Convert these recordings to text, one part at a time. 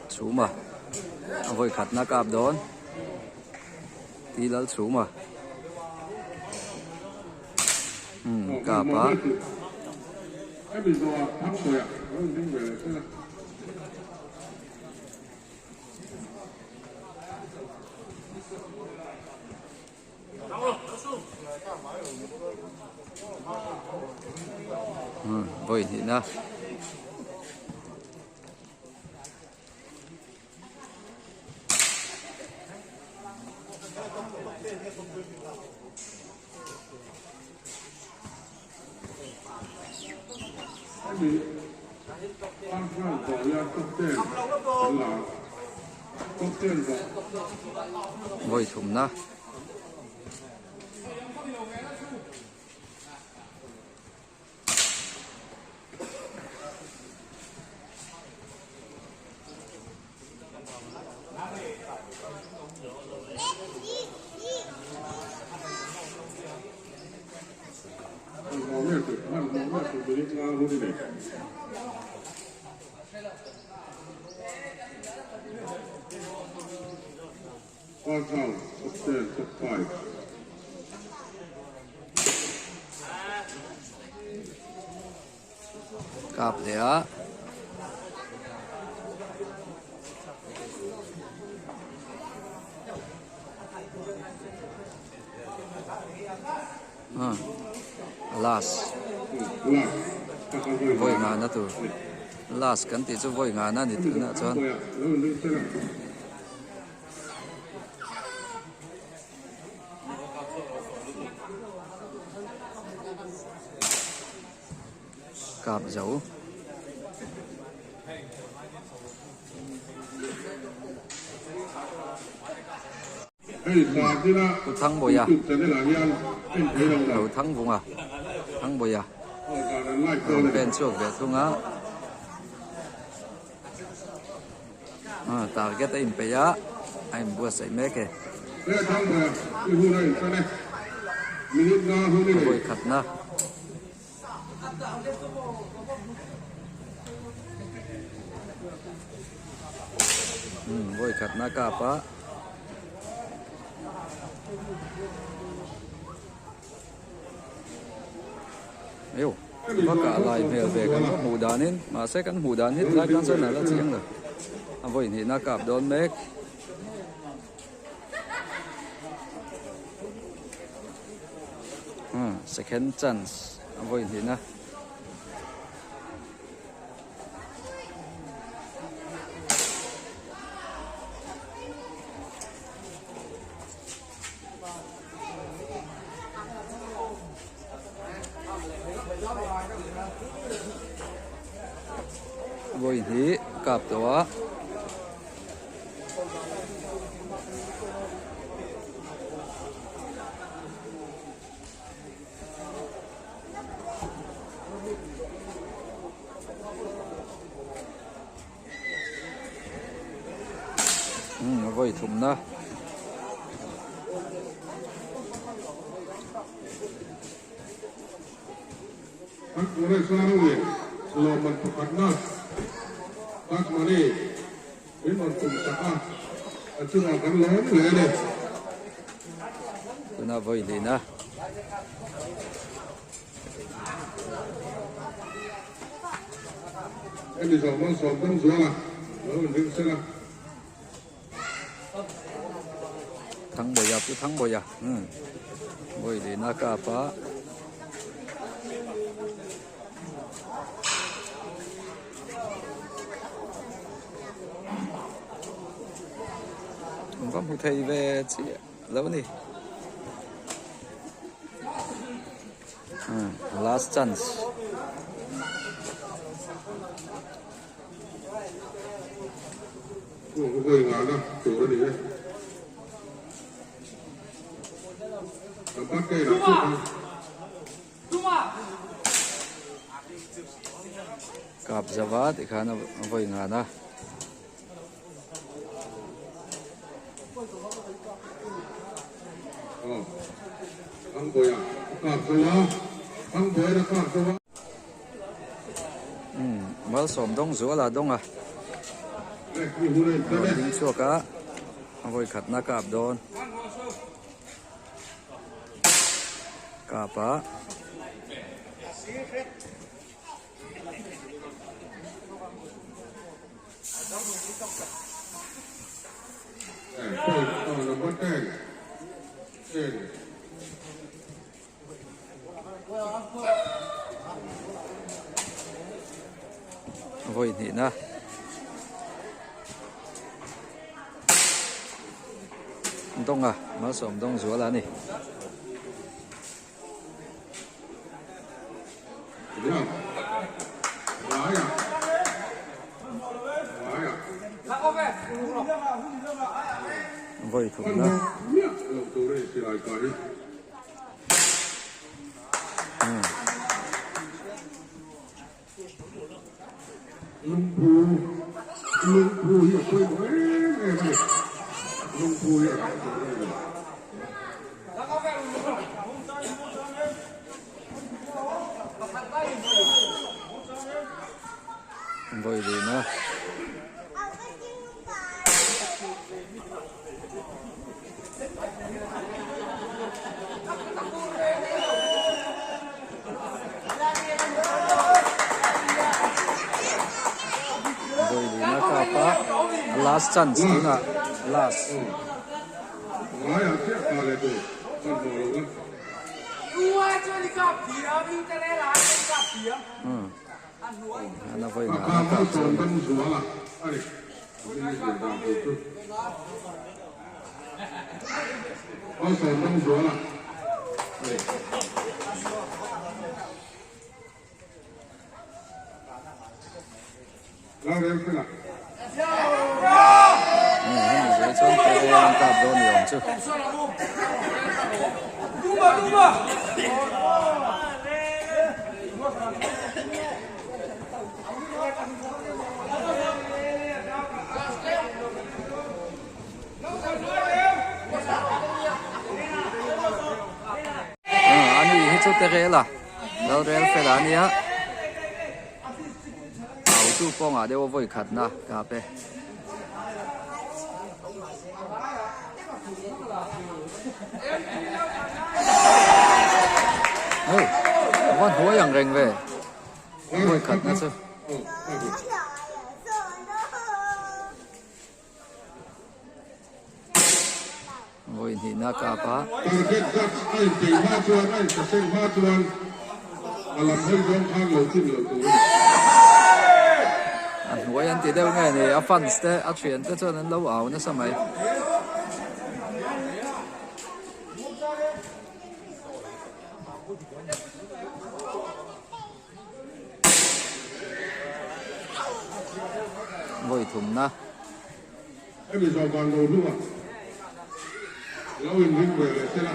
Chú mà voi khát na cạp đón tí lal chú mà cạp á voi thì na voi thùng na cạp đấy á last voi ngà na tu last kan ti chu voi ngà na ni tu na chon cạp dấu tu thắng bồi à đầu thắng vùng à thắng bồi à bên chuột về thung á target im pe á anh bua sấy mé kì voi khát na voi khát na cạp á yêu có cả lại về cái hủ đá nên mà sẽ cắn hủ đá hết lại cắn sơn này là chiếng rồi voi thì na cạp đón mét second chance voi thì na voi thì cạp đó voi thùng na các mà đi đến một cùng sapa chưa là cắn lớn lệ này tụi nó voi thì na em đi dòng con sòm con dừa là nó mình đứng xem thắng bồi à cứ thắng bồi à voi thì na cạp á không có một thầy về chị lâu đi last chance voi ngà đó chủ nó đi đây bắt cây là cạp zavat thì khá là voi ngà na ăn bồi à cạp rồi á ăn bồi là cạp rồi á mal som dong zua là dong à Ding chua cả voi khát na cạp đòn cạp á voi thì na đông à mà sớm đông rửa là nè voi thủng na lung phu hiểu quên quá này lung phu hiểu voi gì nữa voi gì nữa capa last chance nữa nè last nói là chết cả lại rồi con bò luôn nó voi nó là cặp son đang rửa là đây đây là đào tổ chức con son đang rửa là đây lao đến cái là hình dưới chỗ cái làm cạp đòn nhiều chứ anh ấy hết chút cái là đâu rồi phải là anh ấy chú phong à đều voi khát na cà phê ôi con thua yang rèn về voi khát na chứ voi thì na cà phá voi anh thì đâu nghe này fan ste à chuyện tới cho nên lâu ảo nó sao mày voi thùng na em bị dò vào đầu luôn à lâu hình hình về lại thế nào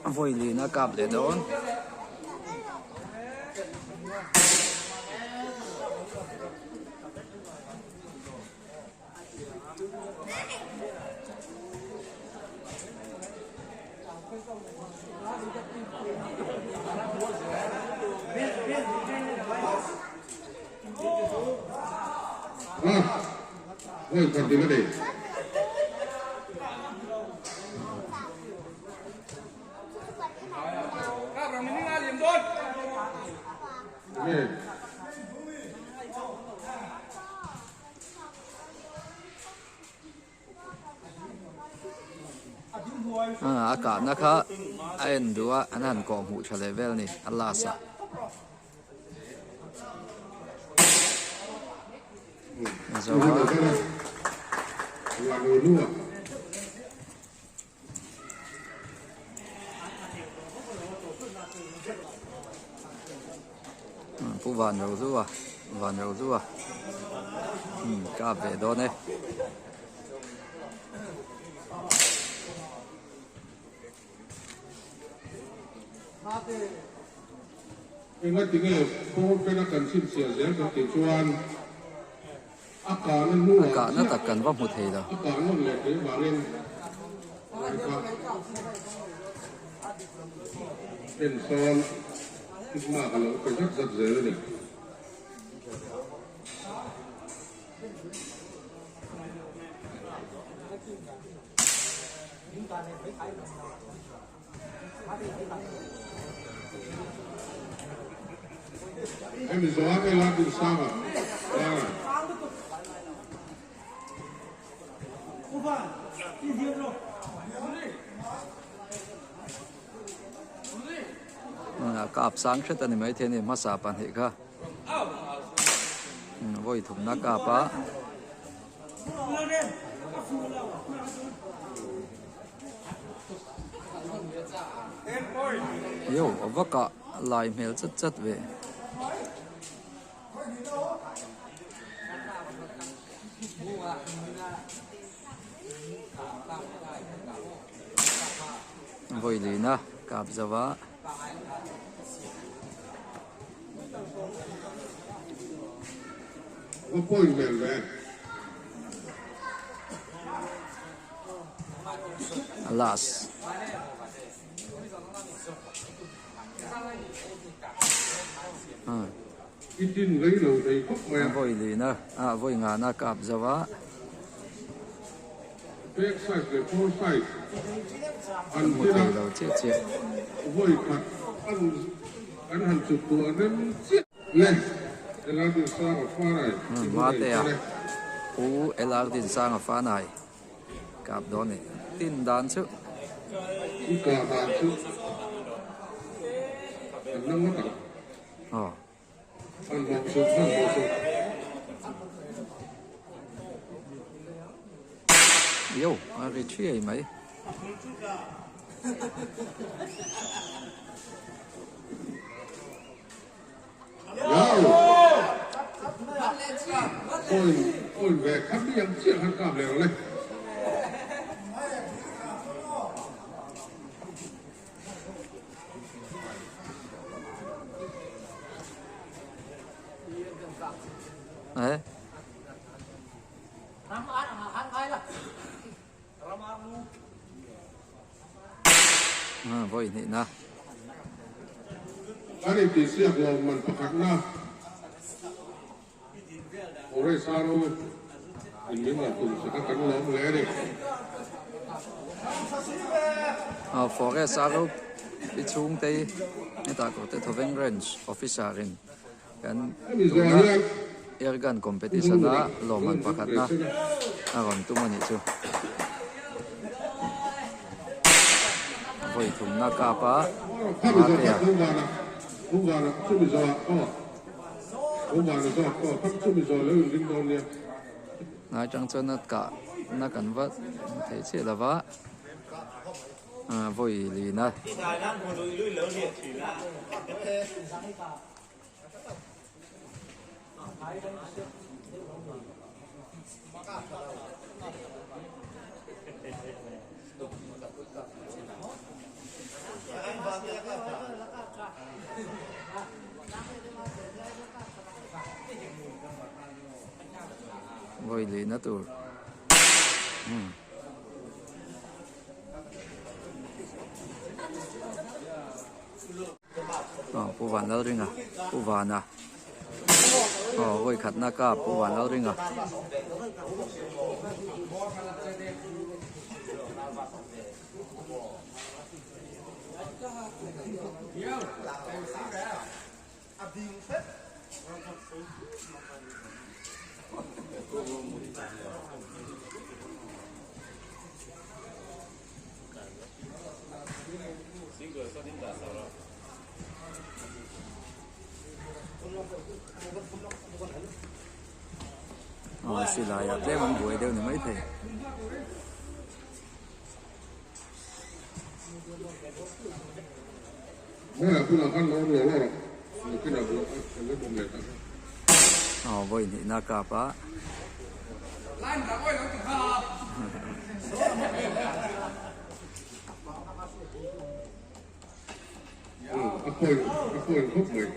voi lì na cạp để đón ôi còn gì nữa đây akak naka ayan dua anan ko mu cha level ni alasa Zawa phụ van rồi rùa cà về đó này ingat tinggal pohon pena kan sim sia sia kan kecuan cả nó tập cần vào một thầy đâu akan le ke baren en son isma kalau ke rất rất dễ này Em gió cái lá từ sao à? cặp sáng rất là mấy thế này mà sao bạn hệ cả voi thùng nát cặp á yêu vắt cả lại mail chất chất về voi đi na cặp Java Có phơi mềm về. Alas Cái tin lấy đầu đầy khóc mềm. voi đi na voi ngã na cặp Java Bếc sai cái phô sai. Ăn một thế ngày nào? đầu chết Voi thật ăn hàng chục tuổi nên chết lên. Cái lá từ sao mà pha này. mate à u elardin sang pha này cặp đó này tin đan chứ Cái cà bàn chứ. Ăn năm mất ờ ăn bọc sụp ăn bọc sụp. yêu cái chuyện mấy Ôi về khắp đi ăn chiếc ăn cam này lên. đấy voi này na Cái này thì siap lo mình phải khắc na. Ore saro ini mah tuh sekarang lo mulai deh. forest aro bị chung tây người ta có thể thâu ven range officer rin kan Ini soalnya ergan competition na loman pakat na aron tu mani chu voi thum na kapa kami soal kungana cumi soal kungana soal kami cumi soal lalu lingkon dia. na chang chen na ka na kan va thei che la va voi li na voi li na turผู้วันแล้วริงอ่ะผู้วันอ่ะvoi khát na cảผู้วันแล้วริงอ่ะสิลายแต่มันบวยเดียวนี่ไม่เท่ Nah, aku nak kan orang orang. Mungkin aku ini pemerintah. voi ni na ka pa Aku yang kop mai.